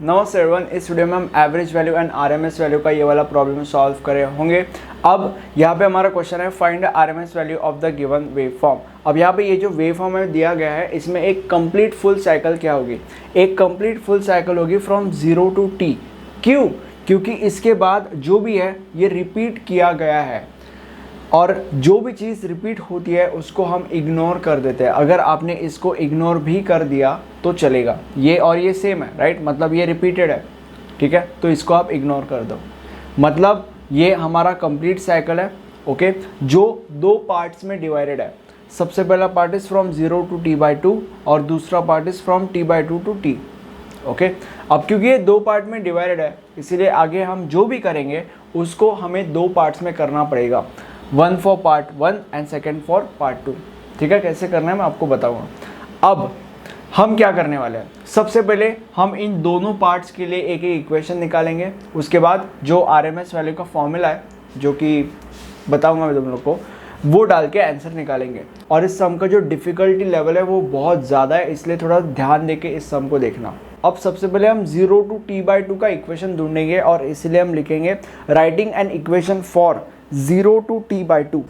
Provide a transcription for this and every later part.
नमस्ते एवरीवन। इस वीडियो में हम average value and RMS value का ये वाला प्रॉब्लम सॉल्व करे होंगे। अब यहाँ पे हमारा क्वेश्चन है find RMS value of the given wave form. अब यहाँ पे ये जो वेव फॉर्म है दिया गया है, इसमें एक कंप्लीट फुल साइकिल क्या होगी, एक कंप्लीट फुल साइकिल होगी फ्रॉम 0 to t। क्यों? क्योंकि इसके बाद जो भी है ये रिपीट किया गया है और जो भी चीज़ रिपीट होती है उसको हम इग्नोर कर देते हैं। अगर आपने इसको इग्नोर भी कर दिया तो चलेगा, ये और ये सेम है, राइट, मतलब ये रिपीटेड है, ठीक है, तो इसको आप इग्नोर कर दो। मतलब ये हमारा कंप्लीट साइकिल है, ओके, जो दो पार्ट्स में डिवाइडेड है। सबसे पहला part is from 0 to t/2 और दूसरा part is from t/2 to t, okay. अब क्योंकि ये दो पार्ट में डिवाइडेड है, इसीलिए आगे हम जो भी करेंगे उसको हमें दो पार्ट्स में करना पड़ेगा, one for part 1 and second for part 2, ठीक है। कैसे करना है मैं आपको बताऊंगा। अब हम क्या करने वाले हैं, सबसे पहले हम इन दोनों पार्ट्स के लिए एक एक इक्वेशन निकालेंगे। उसके बाद जो आरएमएस वैल्यू का फॉर्मूला है, जो कि बताऊंगा मैं तुम लोग को, वो डाल के आंसर निकालेंगे। और इस सम का जो डिफ़िकल्टी लेवल है वो बहुत ज़्यादा है, इसलिए थोड़ा ध्यान देके इस सम को देखना। अब सबसे पहले हम 0 to t/2 का इक्वेशन ढूंढेंगे और इसलिए हम लिखेंगे writing an equation for 0 to t/2।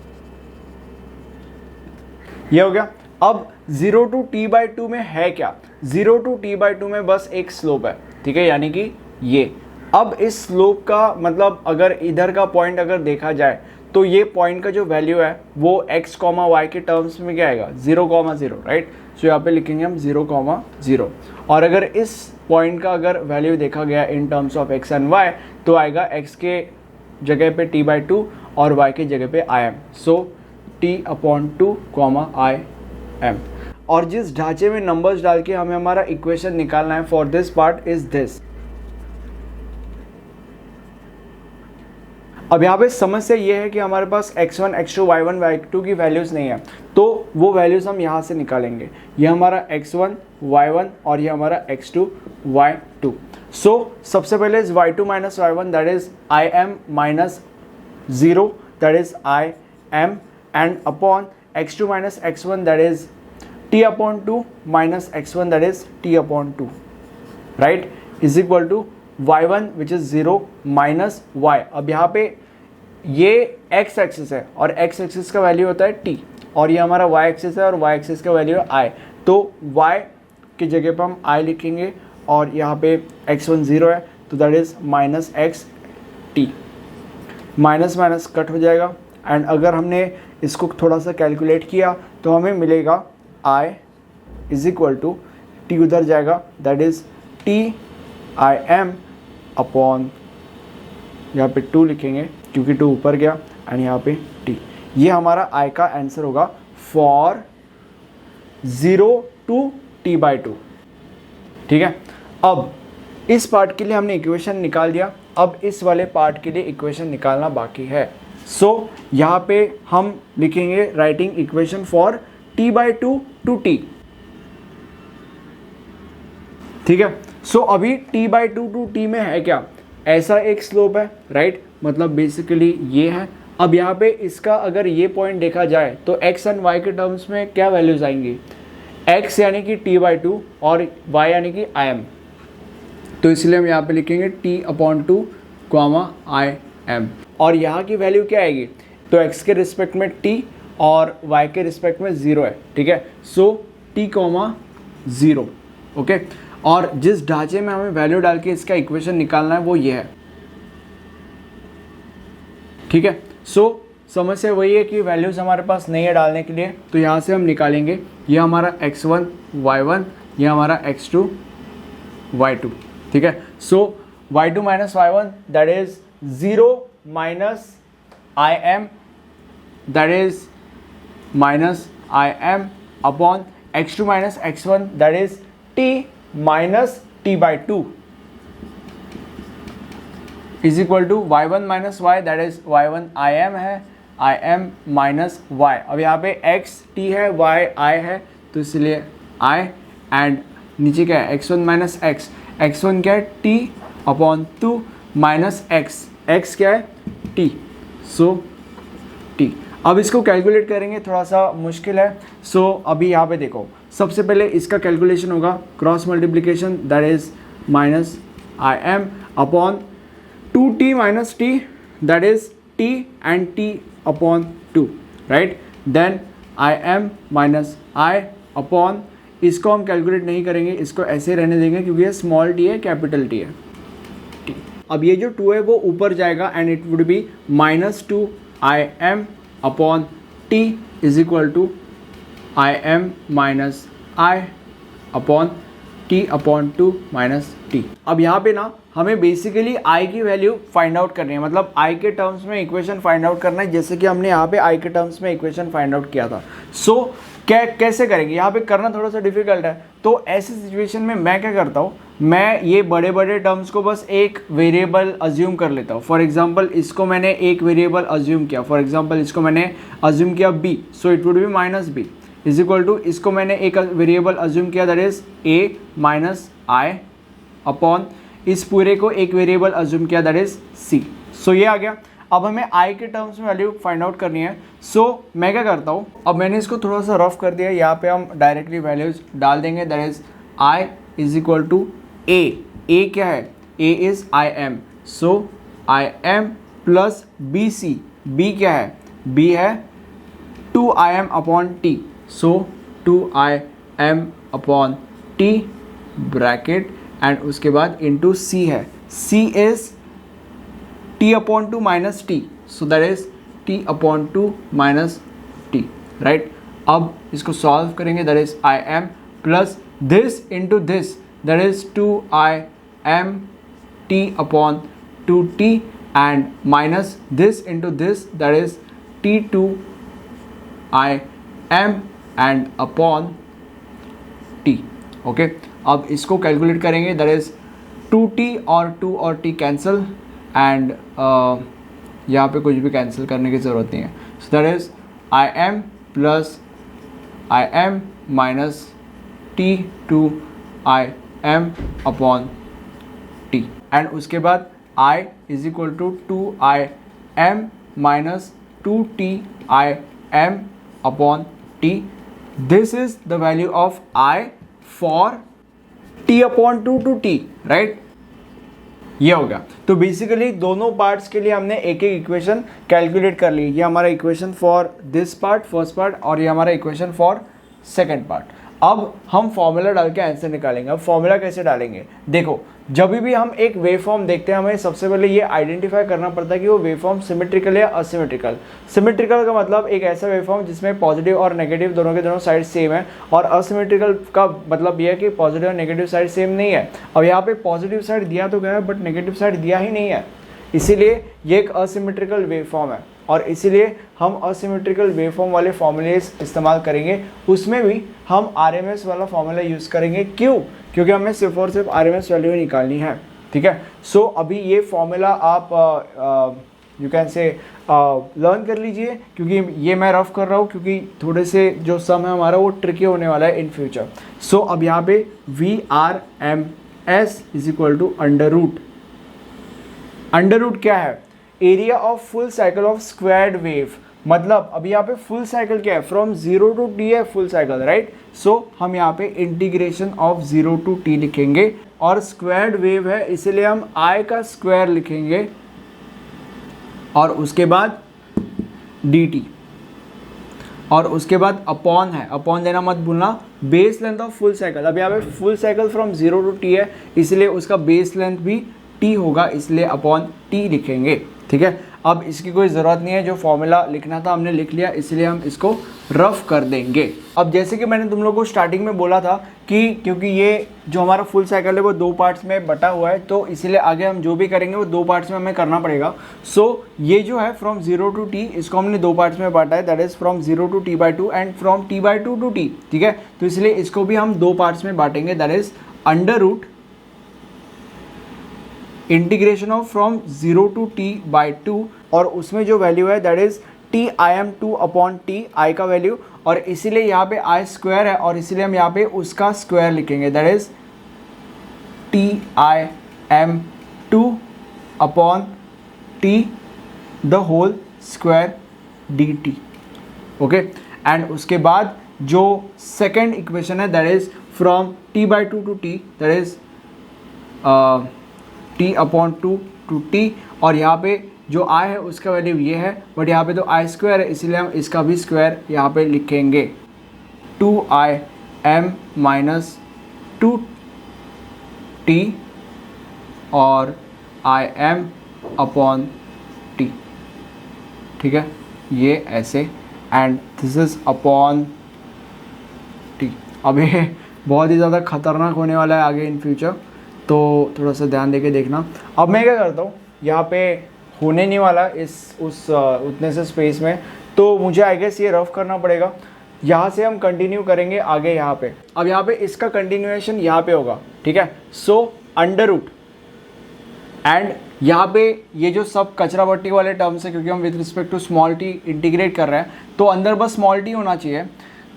ये हो गया। अब 0 to t/2 में है क्या, 0 to t/2 में बस एक स्लोप है, ठीक है, यानी कि ये। अब इस स्लोप का मतलब अगर इधर का पॉइंट अगर देखा जाए तो ये पॉइंट का जो वैल्यू है वो x, y के टर्म्स में क्या आएगा, 0, राइट। सो यहाँ पे लिखेंगे हम 0, और अगर इस पॉइंट का अगर वैल्यू देखा गया in terms of x and y तो आएगा x के जगह पे t/2 और y की जगह पे im, सो t/2, im। और जिस ढांचे में नंबर्स डाल के हमें हमारा इक्वेशन निकालना है for this part is this. अब यहाँ पे समस्या ये है कि हमारे पास x1, x2, y1, y2 की वैल्यूज़ नहीं है, तो वो वैल्यूज़ हम यहाँ से निकालेंगे। ये हमारा x1, y1 और ये हमारा x2, y2। सो सबसे पहले is y2 minus y1 that is im minus 0 that is im and upon x2 minus x1 that is t/2 minus x1 that is t/2, right, is equal to y1 which is 0 minus y। अब यहाँ पे ये x axis है और x axis का value होता है t, और ये हमारा y एक्सिस है और y एक्सिस का वैल्यू है i। तो y की जगह पर हम i लिखेंगे और यहाँ पे x1 0 है तो that is minus x T, minus minus cut हो जाएगा। एंड अगर हमने इसको थोड़ा सा कैलकुलेट किया तो हमें मिलेगा i is equal to t उधर जाएगा दैट इज t/m अपॉन, यहाँ पे 2 लिखेंगे क्योंकि 2 ऊपर गया, एंड यहाँ पे t। ये हमारा i का आंसर होगा फॉर 0 to t/2, ठीक है। अब इस पार्ट के लिए हमने इक्वेशन निकाल दिया, अब इस वाले पार्ट के लिए इक्वेशन निकालना बाकी है। सो यहाँ पे हम लिखेंगे writing equation for t/2 to t, ठीक है। सो अभी t/2 to t में है क्या, ऐसा एक स्लोप है, राइट, मतलब बेसिकली ये है। अब यहाँ पे इसका अगर ये पॉइंट देखा जाए तो x एंड y के टर्म्स में क्या वैल्यूज आएंगी, x यानी कि t/2 और y यानी कि im, तो इसलिए हम यहाँ पे लिखेंगे t/2, im। और यहाँ की वैल्यू क्या आएगी, तो x के रिस्पेक्ट में t और y के रिस्पेक्ट में 0 है, ठीक है। सो t, 0, ओके। और जिस ढांचे में हमें वैल्यू डाल के इसका इक्वेशन निकालना है वो ये है, ठीक है। सो समस्या वही है कि वैल्यूज़ हमारे पास नहीं है डालने के लिए, तो यहाँ से हम निकालेंगे। ये हमारा x1, y1, ये हमारा x2, y2, ठीक है। So y2 minus y1 that is 0 minus im that is minus im upon x2 minus x1 that is t minus t/2 is equal to y1 minus y that is y1 im है, im minus y। अब यहाँ पे x t है, y i है, तो इसलिए i, and नीचे क्या है x1 माइनस x, x1 क्या है t अपॉन 2 माइनस x क्या है t, सो t। अब इसको कैलकुलेट करेंगे, थोड़ा सा मुश्किल है। सो अभी यहाँ पे देखो, सबसे पहले इसका कैलकुलेशन होगा cross multiplication that is minus I M upon 2t minus T, that is t and t upon 2, right. Then I M minus I upon, इसको हम कैलकुलेट नहीं करेंगे, इसको ऐसे रहने देंगे क्योंकि ये स्मॉल t है, कैपिटल T है. अब ये जो 2 है वो ऊपर जाएगा and it would be minus 2 I M upon T is equal to I M minus I upon T upon 2 minus T. अब यहाँ पे ना हमें बेसिकली i की वैल्यू फाइंड आउट करनी है, मतलब i के टर्म्स में इक्वेशन फाइंड आउट करना है, जैसे कि हमने यहाँ पे i के टर्म्स में इक्वेशन फाइंड आउट किया था. सो कैसे करेंगे, यहाँ पे करना थोड़ा सा डिफिकल्ट है. तो ऐसी सिचुएशन में मैं क्या करता हूँ, मैं ये बड़े बड़े टर्म्स को बस एक वेरिएबल अज्यूम कर लेता हूँ. फॉर एग्जांपल इसको मैंने एक वेरिएबल अज्यूम किया, फॉर एग्जांपल इसको मैंने अज्यूम किया b, so it would be minus b is equal to, इसको मैंने एक वेरिएबल अज्यूम किया that is a minus I upon, इस पूरे को एक वेरिएबल अज्यूम किया दैट इज c. सो ये आ गया. अब हमें i के टर्म्स में वैल्यू फाइंड आउट करनी है. सो मैं क्या करता हूँ, अब मैंने इसको थोड़ा सा रफ कर दिया, यहाँ पे हम डायरेक्टली वैल्यूज डाल देंगे. That is i is equal to a क्या है, a is I M, so I M plus B C, b क्या है, b है 2 I M upon T, so 2 I M upon T bracket and उसके बाद into c है, c is t upon 2 minus T, so that is t upon 2 minus T, right. अब इसको solve करेंगे, that is I M plus this into this, that is 2 I M t upon 2t and minus this into this, that is t2 I am and upon t. Okay, अब इसको calculate करेंगे, that is 2t और 2 और t cancel and यहाँ पे कुछ भी cancel करने की ज़रूरत नहीं है. So that is I M plus I M minus T to I M upon T and उसके बाद i is equal to 2 I M minus 2t I M upon T. This is the value of i for t upon 2 to t, right. ये हो गया. तो basically दोनों parts के लिए हमने एक एक इक्वेशन कैलकुलेट कर ली. ये हमारा equation for this part, first part, और ये हमारा इक्वेशन फॉर सेकंड पार्ट. अब हम फॉर्मूला डाल के आंसर निकालेंगे. अब फॉर्मूला कैसे डालेंगे, देखो, जब भी हम एक वेव फॉर्म देखते हैं हमें सबसे पहले ये आइडेंटिफाई करना पड़ता है कि वो वेव फॉर्म सिमेट्रिकल या असिमेट्रिकल. सिमेट्रिकल का मतलब एक ऐसा वेव फॉर्म जिसमें पॉजिटिव और नेगेटिव दोनों के दोनों साइड सेम है, और असिमेट्रिकल का मतलब ये है कि पॉजिटिव और नेगेटिव साइड सेम नहीं है. अब यहाँ पे पॉजिटिव साइड दिया तो गया है बट नेगेटिव साइड दिया ही नहीं है, इसीलिए ये एक असिमेट्रिकल वेव फॉर्म है, और इसीलिए हम असिमेट्रिकल वेव फॉर्म वाले फॉर्मूलेस इस्तेमाल करेंगे. उसमें भी हम RMS वाला फॉर्मूला यूज़ करेंगे. क्यों, क्योंकि हमें सिर्फ और सिर्फ RMS वैल्यू निकालनी है. ठीक है. सो अभी ये फॉर्मूला आप यू कैन से लर्न कर लीजिए, क्योंकि ये मैं रफ कर रहा हूँ क्योंकि थोड़े से जो सम है हमारा वो ट्रिकी होने वाला है इन फ्यूचर. सो अब यहाँ पे VRMS is equal to under root. Under root क्या है, area of full cycle of squared wave. मतलब अभी यहाँ पे फुल साइकिल क्या है, फ्रॉम 0 टू t है फुल साइकिल, राइट. सो हम यहाँ पे इंटीग्रेशन ऑफ 0 टू t लिखेंगे, और स्क्वायर्ड वेव है इसलिए हम i का स्क्वायर लिखेंगे, और उसके बाद dt, और उसके बाद अपॉन है, अपॉन देना मत भूलना, base length of full cycle. अब यहाँ पे full cycle from 0 to t है इसलिए उसका बेस लेंथ भी t होगा, इसलिए अपॉन t लिखेंगे. ठीक है. अब इसकी कोई ज़रूरत नहीं है, जो फॉर्मूला लिखना था हमने लिख लिया, इसलिए हम इसको रफ कर देंगे. अब जैसे कि मैंने तुम लोगों को स्टार्टिंग में बोला था कि क्योंकि ये जो हमारा फुल साइकिल है वो 2 पार्ट्स में बटा हुआ है, तो इसीलिए आगे हम जो भी करेंगे वो 2 पार्ट्स में हमें करना पड़ेगा. सो ये जो है फ्रॉम 0 टू t, इसको हमने 2 पार्ट्स में बांटा है, that is from 0 to t/2 and from t/2 to t. ठीक है. तो इसलिए इसको भी हम 2 पार्ट्स में बांटेंगे, that is under root integration of from 0 to t/2, और उसमें जो वैल्यू है that is TIM2 upon t, i का वैल्यू, और इसीलिए यहाँ पे i स्क्वायर है और इसीलिए हम यहाँ पे उसका स्क्वायर लिखेंगे, that is TIM2 upon t the whole square dt. Okay. And उसके बाद जो सेकेंड इक्वेशन है that is from t/2 to t, that is t upon two to t, और यहाँ पे जो आई है उसका वैल्यू ये है, बट यहाँ पे तो आई स्क्वायर है इसलिए हम इसका भी स्क्वायर यहाँ पे लिखेंगे, 2im माइनस 2t और im अपॉन टी, ठीक है, ये ऐसे, and this is upon T. अब ये बहुत ही ज़्यादा खतरनाक होने वाला है आगे इन फ्यूचर, तो थोड़ा सा ध्यान देके देखना। अब मैं क्या करता हूँ, यहाँ पे होने नहीं वाला उतने से स्पेस में, तो मुझे आई गेस ये रफ करना पड़ेगा। यहाँ से हम कंटिन्यू करेंगे आगे यहाँ पे। अब यहाँ पे इसका कंटिन्यूएशन यहाँ पे होगा, ठीक है। सो अंडर रूट, एंड यहाँ पे ये जो सब कचरा बट्टी वाले टर्म्स है, क्योंकि हम with respect to small t integrate कर रहे हैं, तो अंदर बस स्मॉल टी होना चाहिए।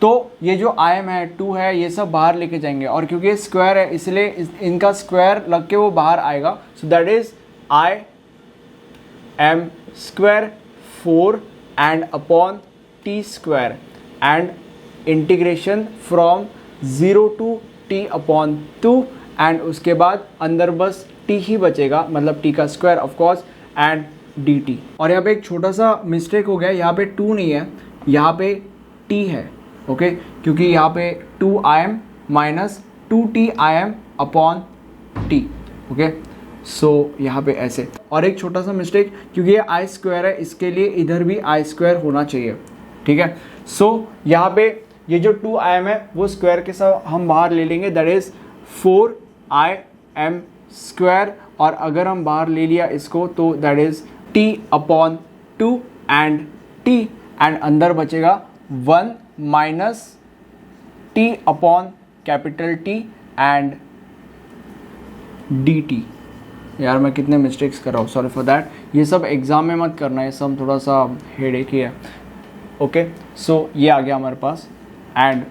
तो ये जो आई एम है, 2 है, ये सब बाहर लेके जाएंगे, और क्योंकि ये स्क्वायर है इसलिए इनका स्क्वायर लग के वो बाहर आएगा। So that is I M square 4 and upon t square, and integration from 0 to t upon 2, and उसके बाद अंदर बस टी ही बचेगा, मतलब टी का square of course, and D T. और यहाँ पे एक छोटा सा मिस्टेक हो गया, यहाँ पे 2 नहीं है, यहाँ पे टी है, ओके, क्योंकि यहाँ पे 2im minus 2tim upon T, okay. So यहाँ पे ऐसे, और एक छोटा सा मिस्टेक, क्योंकि ये आई स्क्वायर है इसके लिए इधर भी आई स्क्वायर होना चाहिए, ठीक है। सो यहाँ पे ये जो 2im है वो स्क्वायर के साथ हम बाहर ले लेंगे, दैट इज 4im स्क्वायर, और अगर हम बाहर ले लिया इसको तो that is t upon 2 and t, and अंदर बचेगा 1 minus t upon capital T and dt। यार मैं कितने मिस्टेक्स कर रहा हूँ, सॉरी फॉर दैट। ये सब एग्जाम में मत करना, ये सब थोड़ा सा हेडेक ही है, ओके। सो ये आ गया हमारे पास, एंड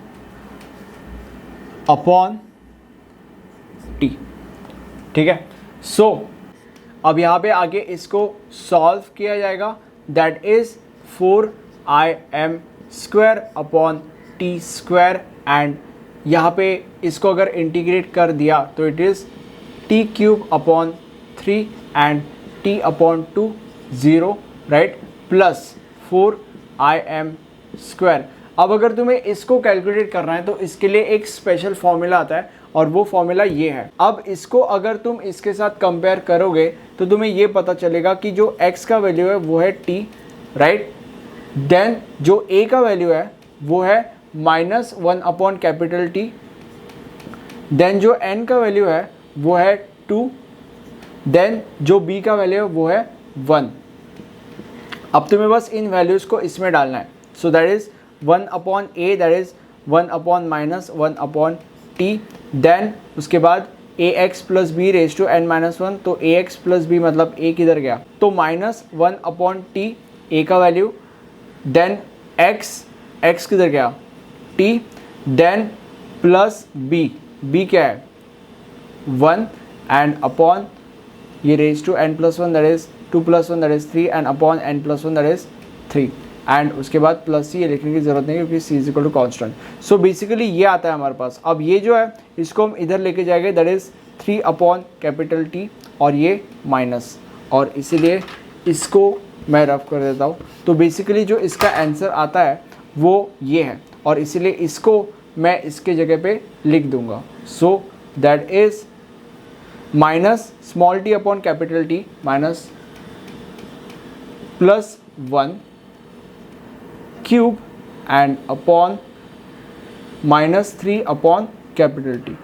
अपॉन t, ठीक है। सो अब यहाँ पे आगे इसको सॉल्व किया जाएगा, that is 4im square upon t square, and यहाँ पे इसको अगर इंटीग्रेट कर दिया तो it is T cube upon 3 and T upon 2 0, right, plus 4im square. अब अगर तुम्हें इसको कैलकुलेट करना है तो इसके लिए एक स्पेशल फॉर्मूला आता है, और वो फॉर्मूला ये है। अब इसको अगर तुम इसके साथ कंपेयर करोगे तो तुम्हें ये पता चलेगा कि जो x का वैल्यू है वो है t, राइट, देन जो a का वैल्यू है वो है -1 अपॉन कैपिटल T, देन जो n का वैल्यू है वो है 2, देन जो b का वैल्यू है वो है 1। अब तुम्हें बस इन वैल्यूज़ को इसमें डालना है। So that is 1 upon a, that is 1 upon -1 upon t, then उसके बाद ax plus B raise to n-1, तो ax प्लस बी मतलब a किधर गया, तो -1 अपॉन t a का वैल्यू, देन x किधर गया t, देन प्लस b क्या है 1, एंड अपॉन ये raise to n+1 that is 2 + 1 that is 3, and upon n+1 that is 3, and उसके बाद प्लस सी, ये लिखने की ज़रूरत नहीं क्योंकि C is equal to constant. So basically ये आता है हमारे पास। अब ये जो है इसको हम इधर लेके जाएंगे, that is 3 upon capital T, और ये माइनस, और इसीलिए इसको मैं रफ कर देता हूँ। तो बेसिकली जो इसका आंसर आता है वो ये है, और इसीलिए इसको मैं इसके जगह पे लिख दूंगा। सो that is minus small t upon capital T minus +1 cube and upon -3 upon capital T,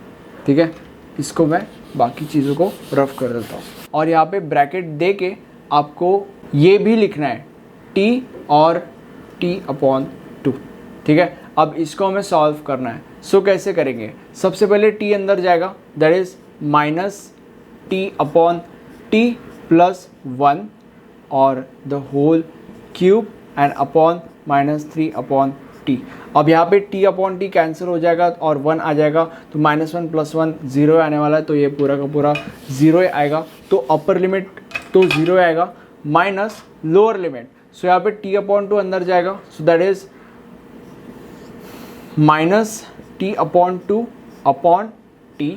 ठीक है। इसको मैं बाकी चीज़ों को रफ कर देता हूँ, और यहाँ पे ब्रैकेट दे के आपको ये भी लिखना है t और t अपॉन 2, ठीक है। अब इसको हमें सॉल्व करना है। सो कैसे करेंगे, सबसे पहले t अंदर जाएगा, that is -t upon t plus 1 और the whole cube and upon -3 upon t। अब यहाँ पे t अपॉन t कैंसिल हो जाएगा और 1 आ जाएगा, तो -1 + 1 0 आने वाला है, तो ये पूरा का पूरा 0 आएगा। तो अपर लिमिट तो 0 आएगा माइनस लोअर लिमिट। सो यहाँ पे t अपॉन 2 अंदर जाएगा, सो that is -t upon 2 upon t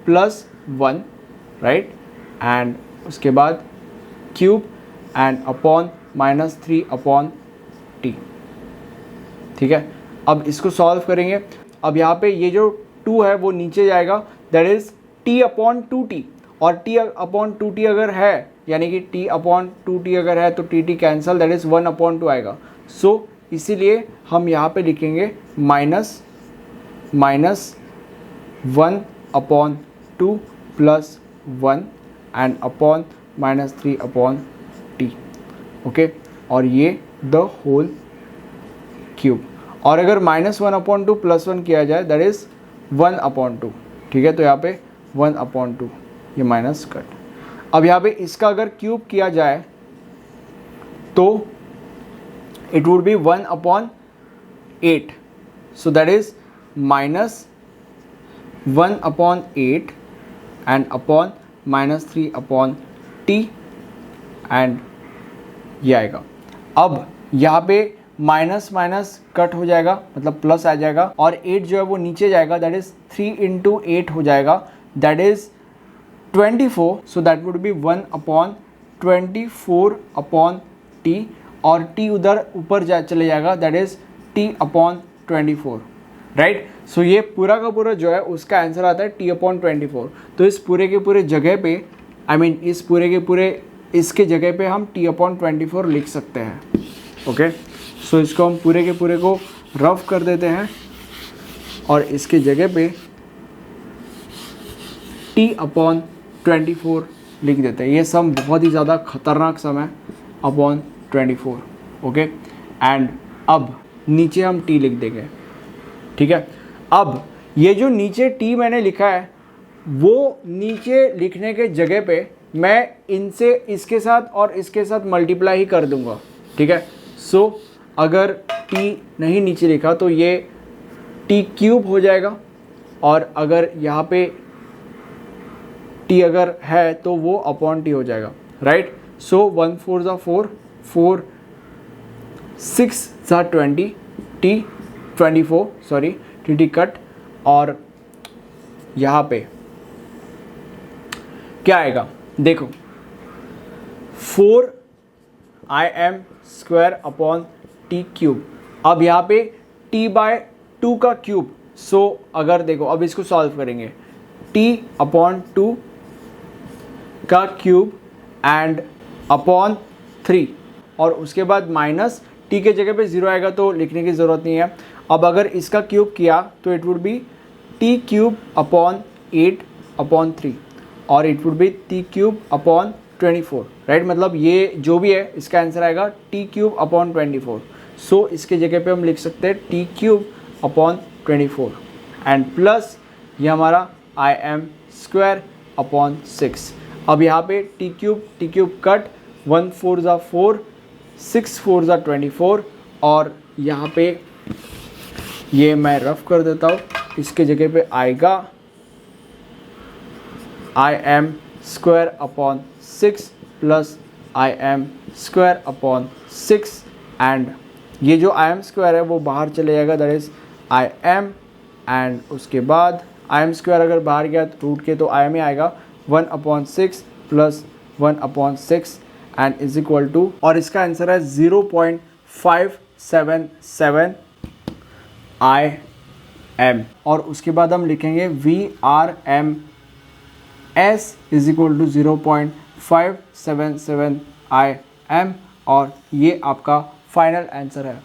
plus 1, right, and उसके बाद cube and upon -3 upon T. ठीक है, अब इसको सॉल्व करेंगे। अब यहाँ पे ये जो 2 है वो नीचे जाएगा, that is t upon 2t, और t अपॉन 2t अगर है, यानी कि t अपॉन 2t अगर है तो T cancel, that is 1 upon 2 आएगा। सो इसीलिए हम यहाँ पे लिखेंगे minus 1 upon 2 plus 1 and upon -3 upon T. Okay, और ये द होल क्यूब। और अगर -1 अपॉन 2 प्लस 1 किया जाए, दैट इज़ 1 अपॉन 2। ठीक है, तो यहाँ पे 1 अपॉन 2, ये माइनस कट। अब यहाँ पे इसका अगर क्यूब किया जाए तो it would be 1 upon 8, so that is -1 upon 8 and upon -3 upon T, and ये आएगा। अब यहाँ पे माइनस माइनस कट हो जाएगा, मतलब प्लस आ जाएगा, और 8 जो है वो नीचे जाएगा, दैट इज़ 3 × 8 हो जाएगा, that is 24। So that would be 1 upon 24 upon T, और टी उधर ऊपर चले जाएगा, that is t upon 24। Right, so ये पूरा का पूरा जो है उसका आंसर आता है t अपॉन 24। तो इस पूरे के पूरे जगह पे, इस पूरे के पूरे इसके जगह पे हम t अपॉन 24 लिख सकते हैं। ओके, सो इसको हम पूरे के पूरे को रफ कर देते हैं और इसके जगह पे t अपॉन 24 लिख देते हैं। ये सम बहुत ही ज़्यादा खतरनाक सम है, अपॉन 24। ओके, एंड अब नीचे हम t लिख देंगे। ठीक है, अब ये जो नीचे t मैंने लिखा है, वो नीचे लिखने के जगह पे मैं इनसे इसके साथ और इसके साथ मल्टीप्लाई ही कर दूंगा। ठीक है, सो अगर t नहीं नीचे लिखा तो ये t क्यूब हो जाएगा, और अगर यहाँ पे t अगर है तो वो अपॉन t हो जाएगा। राइट, सो 1 4 ज़ा 4, 4 6 ज़ा 20, t 24, सॉरी टी कट, और यहाँ पे क्या आएगा देखो, 4im² अपॉन टी क्यूब। अब यहाँ पे t/2 का क्यूब, सो अगर देखो अब इसको सॉल्व करेंगे, t अपॉन 2 का क्यूब एंड अपॉन 3, और उसके बाद माइनस t के जगह पे 0 आएगा तो लिखने की ज़रूरत नहीं है। अब अगर इसका क्यूब किया तो it would B t cube upon 8 upon 3, और it would B t cube upon 24। Right, मतलब ये जो भी है इसका आंसर आएगा t क्यूब अपॉन 24। सो इसके जगह पे हम लिख सकते हैं t cube upon 24 and plus ये हमारा im² अपॉन 6। अब यहाँ पे t क्यूब कट, 1 4 ज़ा 4, 6 4 ज़ा 24, और यहाँ पे ये मैं रफ कर देता हूँ, इसके जगह पे आएगा im² upon 6 plus im² upon 6, and ये जो im² है वो बाहर चले जाएगा, दैट इज़ im, एंड उसके बाद im² अगर बाहर गया तो रूट के तो im ही आएगा, 1 upon 6 plus 1 upon 6 and is equal to, और इसका आंसर है 0.577 im, और उसके बाद हम लिखेंगे VRMS is equal to 0.577 im, और ये आपका फाइनल आंसर है।